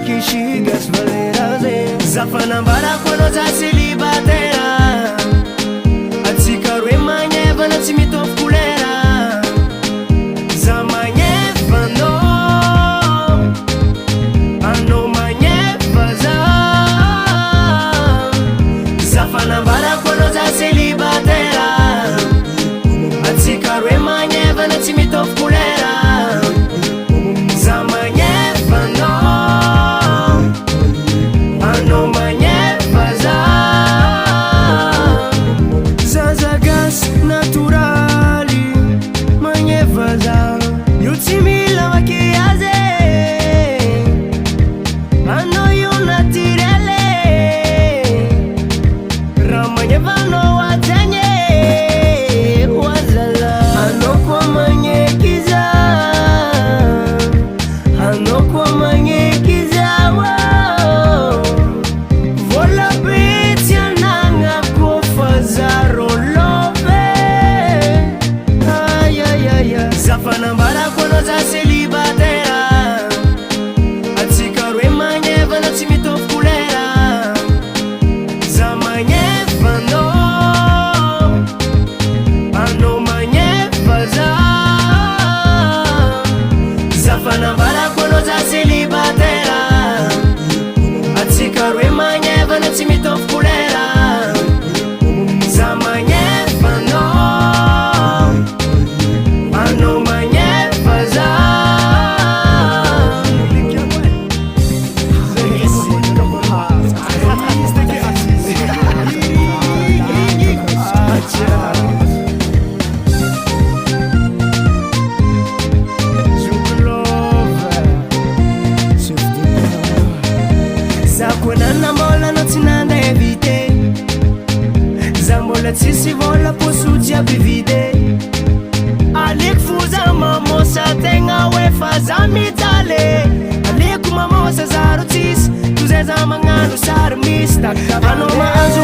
Kishigas valeraze zafanambarako anao za célibataire atsika roe magnevana tsy mitovy kolera za magnevanao anao magneva za zafanambarako anao za célibataire atsika roe magnevana tsy mitovy kolera za magnevanao no magnevaza zazagas naturali magnevaza io tsy mila makiazy anao io naturele raha magnevanao azagny oazala anao koa magnekiza anao koa magnekiza zafanambarako anao za célibataire atsika roe magnevana tsy mitovy kolera za magnevanao anao magneva za zafanambarako anao za célibataire atsika roe magnevana tsy mitovy kolera za magnevanao anao magnevaza za konana mbola anao tsy nanda evite za mbola tsisy vola poso jiaby vide aleko foza mamosa tegna hoe fa za mijaly aleko mamosa zaro tsisy tozay za magnano sary misy anao mahazo